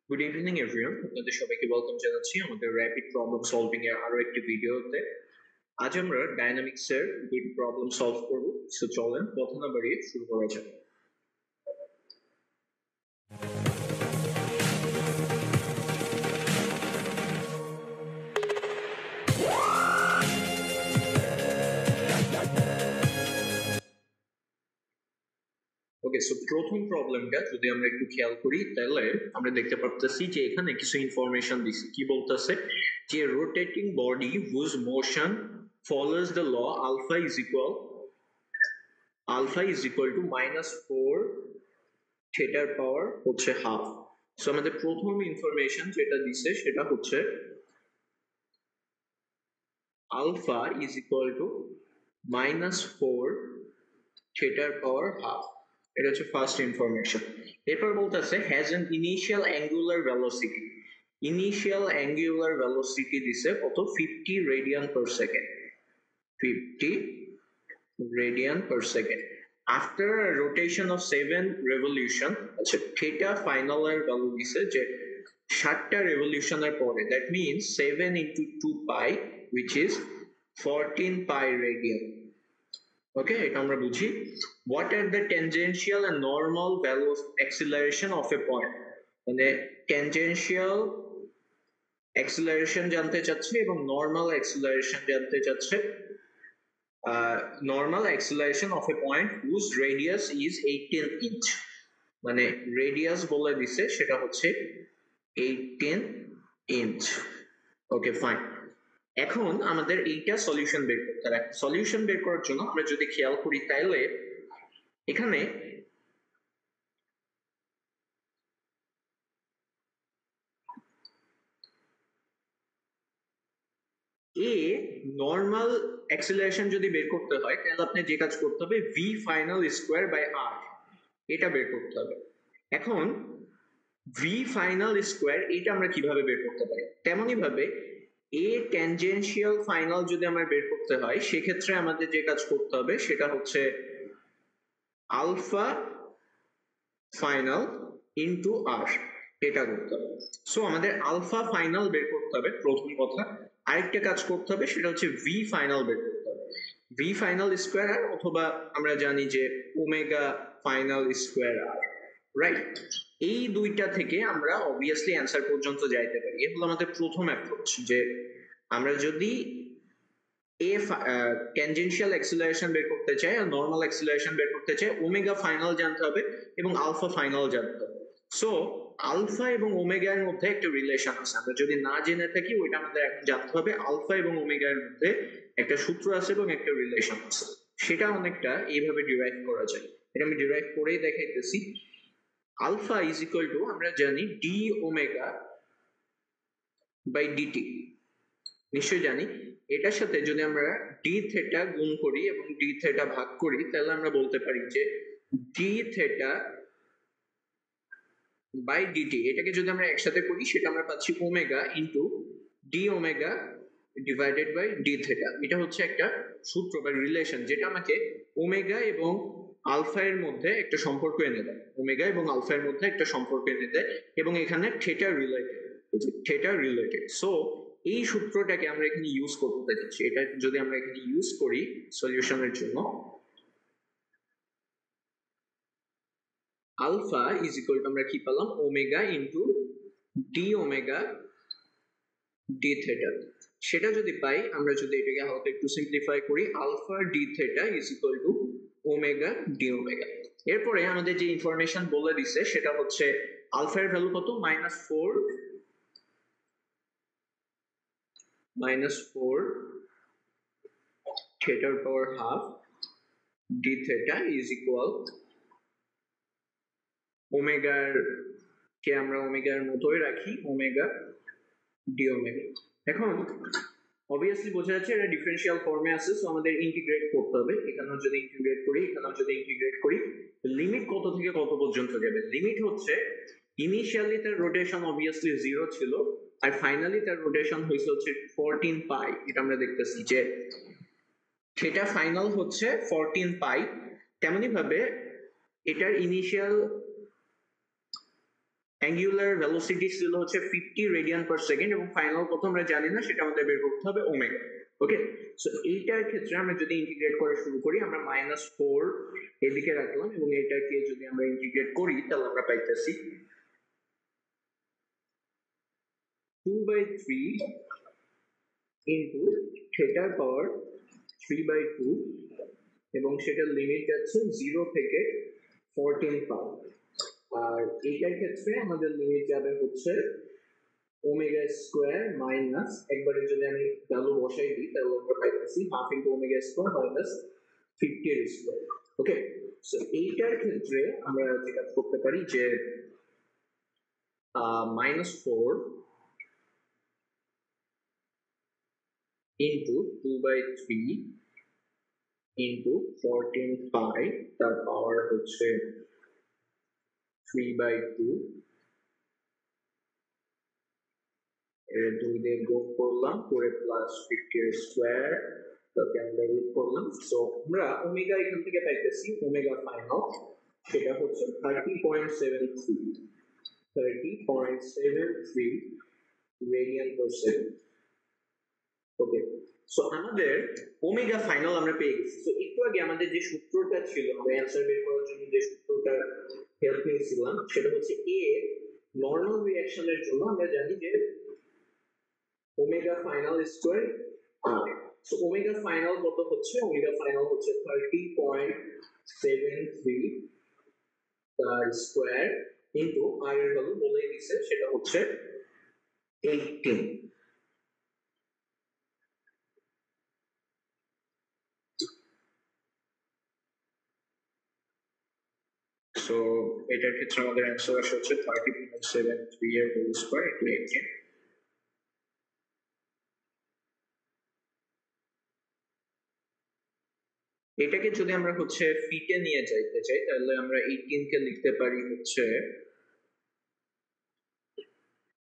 Good evening everyone, আপনাদের সবাইকে welcome জানাচ্ছি আমাদের র্যাপিড প্রবলেম সলভিং এর আরো একটি ভিডিওতে। আজ আমরা ডাইনামিক্স এর দুটি প্রবলেম সলভ করব। সো চলেন কথা না বাড়িয়ে শুরু করা যাক। ওকে, সো প্রথম প্রবলেমটা যদি আমরা একটু খেয়াল করি তাহলে আমরা দেখতে পাচ্ছি যে এখানে কিছু ইনফরমেশন দিছে। কি বলতেছে যে rotating body whose motion follows the law alpha is equal to -4 থিটার পাওয়ার হচ্ছে হাফ। সো আমাদের প্রথম ইনফরমেশন যেটা দিছে সেটা হচ্ছে আলফা ইজ ইকুয়াল টু -4 থিটার পাওয়ার হাফ। এটা হচ্ছে ফার্স্ট ইনফরমেশন। এরপর বলতেছে has an initial angular velocity. Initial angular velocity দিছে কত? 50 radian per second. 50 radian per second. After a rotation of 7 revolution, আচ্ছা থিটা ফাইনাল এর ভ্যালু দিছে যে 7টা রেভলিউশনের পরে, that means 7 into 2 pi which is 14 pi radian. ওকে, এটা আমরা বুঝি। What are the tangential and normal value of acceleration of a point? মানে tangential acceleration জানতে চাচ্ছে এবং নর্মাল acceleration জানতে চাচ্ছে। Normal acceleration of a point whose radius is 18 inch. মানে রেডিয়াস বলে দিছে সেটা হচ্ছে 18 ইঞ্চ। Okay fine. এখন আমাদের এইটা সলিউশন বের করতে হবে। সলিউশন বের করার জন্য আমরা যদি খেয়াল করি তাহলে এখানে এ নর্মাল অ্যাক্সিলারেশন যদি বের করতে হয় তাহলে আপনি যে কাজ করতে হবে ভি ফাইনাল স্কোয়ার বাই আর, এটা বের করতে হবে। এখন ভি ফাইনাল স্কোয়ার এটা আমরা কিভাবে বের করতে পারি? তেমনই ভাবে এ ট্যানজেনশিয়াল ফাইনাল যদি আমরা বের করতে হয় সেক্ষেত্রে আমাদের যে কাজ করতে হবে সেটা হচ্ছে আলফা ফাইনাল ইনটু আর, এটা করতে হবে। সো আমাদের আলফা ফাইনাল বের করতে হবে প্রথম কথা। আরেকটা কাজ করতে হবে সেটা হচ্ছে ভি ফাইনাল বের করতে হবে। ভি ফাইনাল স্কোয়ার আর, অথবা আমরা জানি যে ওমেগা ফাইনাল স্কোয়ার আর, রাইট? এই দুইটা থেকে আমরা অবভিয়াসলি অ্যান্সার পর্যন্ত যাইতে পারি। এ হলো আমাদের প্রথম অ্যাপ্রোচ, যে আমরা যদি এ ট্যানজেনশিয়াল অ্যাক্সিলারেশন বের করতে চাই আর নরমাল অ্যাক্সিলারেশন বের করতে চাই, ওমেগা ফাইনাল জানতে হবে এবং আলফা ফাইনাল জানতে হবে। সো আলফা এবং ওমেগা এর মধ্যে একটা রিলেশন আছে, আমরা যদি না জেনে থাকি ওইটা আমাদের এখন জানতে হবে। আলফা এবং ওমেগা এর মধ্যে একটা সূত্র আছে এবং একটা রিলেশন আছে, সেটা অনেকটা এইভাবে ডিরাইভ করা যায়। এটা আমি ডিরাইভ করেই দেখাইতেছি। আলফা ইজ ইকুয়াল টু আমরা জানি ডি ওমেগা বাই ডিটি, নিশ্চয়ই জানি। এটার সাথে যদি আমরা ডি থেটা গুণ করি এবং ডি থেটা ভাগ করি তাহলে আমরা বলতে পারি যে ডি থেটা বাই ডিটি, এটাকে যদি আমরা একসাথে করি সেটা আমরা পাচ্ছি omega into d omega divided by d theta. এটা হচ্ছে একটা সূত্র বা রিলেশন যেটা আমাকে ওমেগা এবং আলফা এর মধ্যে একটা সম্পর্ক এনে দেয়, ওমেগা এবং আলফা এর মধ্যে একটা সম্পর্ক এনে দেয়, এবং এখানে থেটা রিলেটেড। সো এই সূত্রটাকে আমরা এখানে ইউজ করতে যাচ্ছি। এটা যদি আমরা এখানে ইউজ করি সলিউশনের জন্য, আলফা ইজ ইকুয়াল টু আমরা কি পেলাম? Omega into d omega D theta. সেটা যদি পাই, আমরা যদি এটাকে হালকা একটু সিম্পলিফাই করি, alpha d theta is equal to omega d omega. এরপরে আমাদের যে ইনফরমেশন বলে দিছে সেটা হচ্ছে আলফা এর ভ্যালু কত? -4 থিটার power half d theta is equal ওমেগার কে আমরা ওমেগার মতোই রাখি, ওমেগা ডি ওমেগা। এখন অবভিয়াসলি বোঝা যাচ্ছে এটা ডিফারেন্সিয়াল ফর্মে আছে, সো আমাদের ইন্টিগ্রেট করতে হবে। এখানেও যদি ইন্টিগ্রেট করি, এখানেও যদি ইন্টিগ্রেট করি, লিমিট কত থেকে কত পর্যন্ত যাবে? লিমিট হচ্ছে ইনিশিয়ালি তার রোটেশন অবভিয়াসলি 0 ছিল, আর ফাইনালি তার রোটেশন হয়েছে হচ্ছে 14 পাই। এটা আমরা দেখতেছি যে থিটা ফাইনাল হচ্ছে 14 পাই। তেমনি ভাবে এটার ইনিশিয়াল অ্যাঙ্গুলার ভেলোসিটি ছিল হচ্ছে 50 রেডিয়ান পার সেকেন্ড এবং ফাইনাল কত আমরা জানি না, সেটা আমাদের বের করতে হবে ওমেগা। ওকে, সো এইটার ক্ষেত্রে আমরা যদি ইন্টিগ্রেট করা শুরু করি, আমরা -4 এদিকে রাখলাম এবং এটাকে যদি আমরা ইন্টিগ্রেট করি তাহলে আমরা পাইতেছি 2/3 ইন্টু থিটার পাওয়ার 3/2 এবং সেটার লিমিট যাচ্ছে 0 থেকে 14 পাই। আর এইটার ক্ষেত্রে আমাদের লিমিট যাবে হচ্ছে ওমেগা স্কোয়ার মাইনাস, একবারে যদি আমি ভ্যালু বসাই দিই তাহলে আমরা পাইতেছি half into omega square minus 50 এর স্কোয়ার। ওকে, সো এইটার ক্ষেত্রে আমরা যেটা করতে পারি যে -4 ইন্টু 2/3 ইন্টু 14 পাই, তার পাওয়ার হচ্ছে 3/2, এর 2 দিয়ে যোগ করলাম করে প্লাস 50 এর স্কোয়ার, তাকে আমরা রুট করলাম। সো আমরা ওমেগা এখান থেকে পাইতেছি ওমেগা ফাইনাল, সেটা হচ্ছে 30.73 রেডিয়ান পার সেকেন্ড। ওকে, সো আমাদের ওমেগা ফাইনাল আমরা পেয়ে গেছি। সো একটু আগে আমাদের যে সূত্রটা ছিল, আমরা অ্যান্সার বের করার জন্য যে সূত্রটা হেল্প নিয়েছিলাম, সেটা হচ্ছে এ নর্মাল রিঅ্যাকশনের জন্য আমরা জানি যে ওমেগা ফাইনাল স্কোয়ার আর। সো ওমেগা ফাইনাল কত হচ্ছে? ওমেগা ফাইনাল হচ্ছে 30.73 তার স্কোয়ার ইন্টু আর এর ভ্যালু বলেই দিছে, সেটা হচ্ছে 18। সো এটার ক্ষেত্রে আমাদের অ্যান্সার আসে হচ্ছে 30.73 এর হোল স্কোয়ার ইন্টু 18। এটাকে যদি আমরা হচ্ছে ফিটে নিয়ে যাইতে চাই তাহলে আমরা 18 কে লিখতে পারি হচ্ছে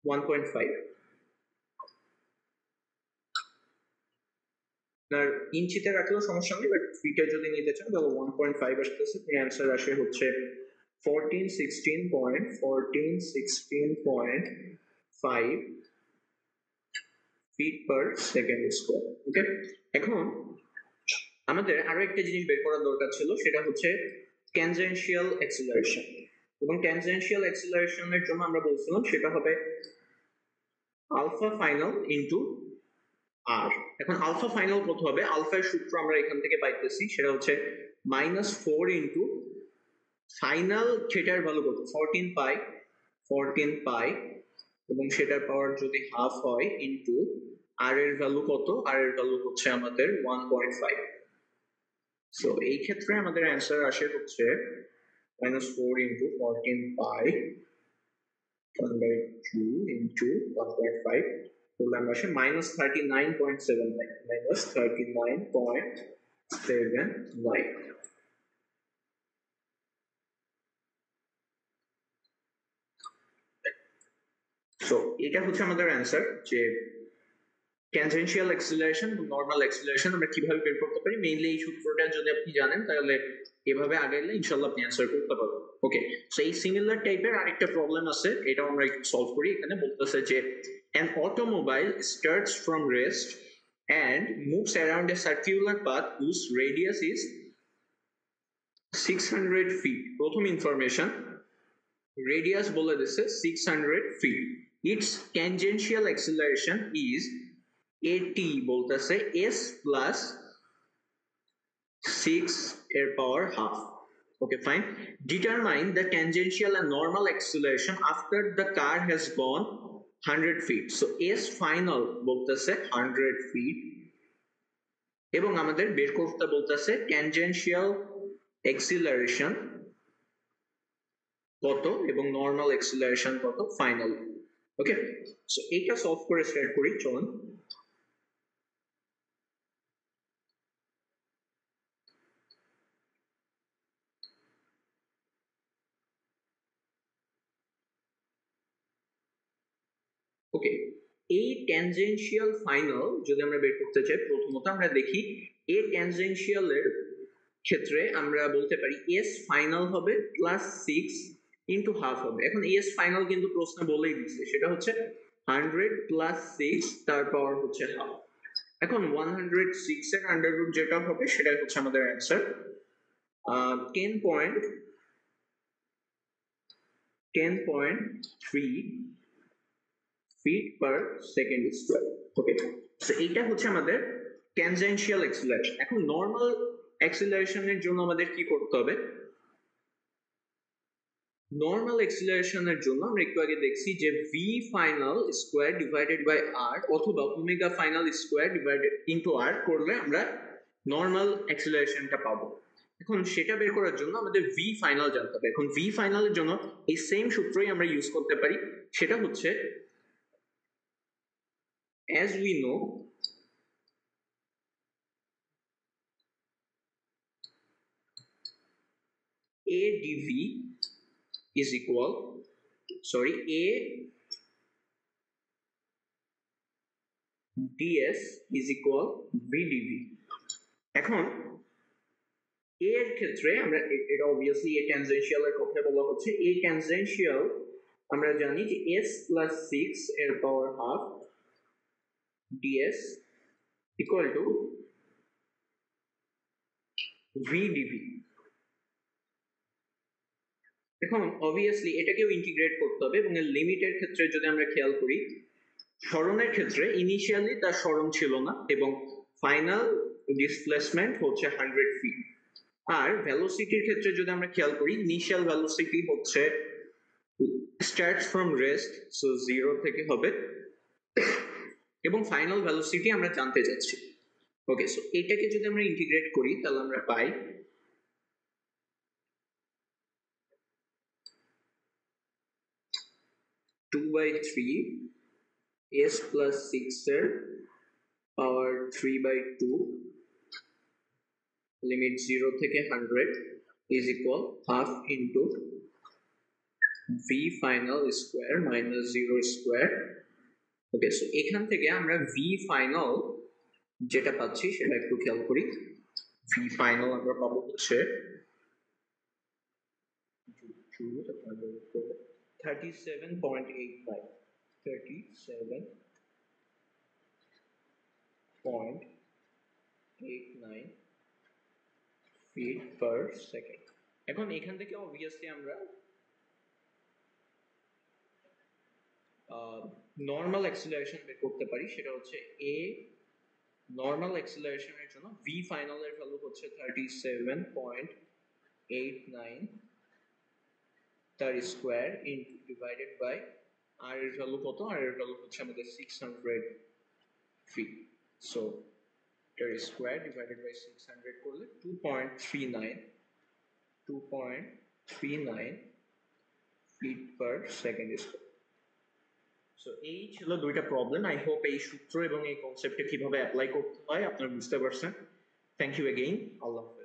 1.5। আর ইঞ্চিতে রাখলেও সমস্যা নেই, বাট ফিটে যদি নিতে চান তাহলে 1.5 আসতেছে। অ্যান্সার আসে হচ্ছে 1416.5 ফিট পার সেকেন্ড স্কোয়ার। ওকে, এখন আমাদের আরো একটা জিনিস বের করার দরকার ছিল, সেটা হচ্ছে ট্যানজেনশিয়াল অ্যাক্সিলারেশন। এবং ট্যানজেনশিয়াল অ্যাক্সিলারেশনের জন্য আমরা বলছিলাম সেটা হবে আলফা ফাইনাল ইনটু আর। এখন আলফা ফাইনাল কত হবে? আলফার সূত্র আমরা এখান থেকে পাইতেছি, সেটা হচ্ছে -4 ইনটু ফাইনাল থিটার ভ্যালু কত? 14 পাই এবং সেটার পাওয়ার যদি হাফ হয় ইনটু আর এর ভ্যালু কত? আর এর ভ্যালু হচ্ছে আমাদের 1.5। সো এই ক্ষেত্রে আমাদের অ্যান্সার আসে হচ্ছে -4 ইনটু 14 পাই 1/2 ইনটু 1.5 করলে আমরা আসে -39.79। সো এটা হচ্ছে আমাদের অ্যান্সার যে ট্যানজেনশিয়াল অ্যাক্সিলারেশন এবং নরমাল অ্যাক্সিলারেশন আমরা কিভাবে বের করতে পারি। মেইনলি এই সূত্রটা যদি আপনি জানেন তাহলে এভাবে আগাইলে ইনশাআল্লাহ আপনি অ্যান্সার করতে পারবেন। ওকে, সো এই সিমিলার টাইপের আরেকটা প্রবলেম আছে, এটাও আমরা একটু সলভ করি। এখানে বলতেছে যে an automobile starts from rest and moves around a circular path whose radius is 600 feet. প্রথম ইনফরমেশন, রেডিয়াস বলে দিচ্ছে 600 feet. Its tangential acceleration is at বলতেছে s plus 6 এর power half. Okay, fine. Determine the tangential and normal acceleration after the car has gone 100 feet. So s final বলতেছে 100 feet এবং আমাদের বের করতে বলতেছে tangential acceleration কত এবং নর্মাল acceleration কত ফাইনাল। ওকে, সো এইটা সলভ করে স্টার্ট করি, চলুন। ওকে, এই ট্যানজেনশিয়াল ফাইনাল যদি আমরা বের করতে চাই, প্রথমত আমরা দেখি এ ট্যানজেনশিয়াল এর ক্ষেত্রে আমরা বলতে পারি এস ফাইনাল হবে +6 ইন্টু হাফ হবে। এখন এস ফাইনাল কিন্তু প্রশ্ন বলেই দিচ্ছে, সেটা হচ্ছে 100 প্লাস 6 তার পাওয়ার হচ্ছে হাফ। এখন 106 এর আন্ডার রুট যেটা হবে সেটাই হচ্ছে আমাদের answer. 10.3 feet per second square. Okay, so এইটা হচ্ছে আমাদের ট্যানজেনশিয়াল অ্যাক্সিলারেশন। এখন নর্মাল অ্যাক্সিলারেশনের জন্য আমাদের কি করতে হবে? নর্মাল অ্যাক্সিলারেশনের জন্য আমরা একটু আগে দেখছি যে V final square divided by R অথবা omega final square divided into R করলে আমরা নর্মাল অ্যাক্সিলারেশনটা পাবো। এখন সেটা বের করার জন্য আমাদের ভি ফাইনাল জানতে হবে। এখন ভি ফাইনালের জন্য এই সেম সূত্রই আমরা ইউজ করতে পারি, সেটা হচ্ছে as we know a dv is equal a ds is equal v dv। এখন a এর ক্ষেত্রে আমরা এটা obviously a tangential এর কথা বলা হচ্ছে। a tangential আমরা জানি যে s plus 6 এর power half ds equal to v dv। এখন obviously এটাকেও ইন্টিগ্রেট করতে হবে এবং এর লিমিটের ক্ষেত্রে যদি আমরা খেয়াল করি, সরণের ক্ষেত্রে ইনিশিয়ালি তার সরণ ছিল না এবং ফাইনাল ডিসপ্লেসমেন্ট হচ্ছে 100 ফিট। আর ভেলোসিটির ক্ষেত্রে যদি আমরা খেয়াল করি, ইনিশিয়াল ভেলোসিটি হচ্ছে স্টার্টস ফ্রম রেস্ট, সো 0 থেকে হবে, এবং ফাইনাল ভেলোসিটি আমরা জানতে যাচ্ছি। ওকে, সো এটাকে যদি আমরা ইন্টিগ্রেট করি তাহলে আমরা পাই 2/3 s plus 6 এর পাওয়ার 3/2 লিমিট 0 থেকে 100 is equal half into v final square minus 0 square। Okay, so এখান থেকে আমরা v final যেটা পাচ্ছি সেটা একটু খেয়াল করি। v final আমরা পাবো হচ্ছে 37.89 ফিট পার সেকেন্ড। এখন এখান থেকে অবভিয়াসলি আমরা নর্মাল অ্যাক্সিলারেশন বের করতে পারি, সেটা হচ্ছে a নর্মাল অ্যাক্সিলারেশনের জন্য v ফাইনাল এর ভ্যালু হচ্ছে 37.89 তার square into divided by r এর ভ্যালু কত? r এর ভ্যালু হচ্ছে আমাদের 600 ফিট, সো তার স্কয়ার ডিভাইডেড বাই 600 করলে 2.39 feet per second square. So এই ছিল দুইটা প্রবলেম। আই হোপ এই সূত্র এবং এই কনসেপ্টে কিভাবে অ্যাপ্লাই করতে হয় আপনারা বুঝতে পারছেন। থ্যাংক ইউ এগেইন, আল্লাহ হাফেজ।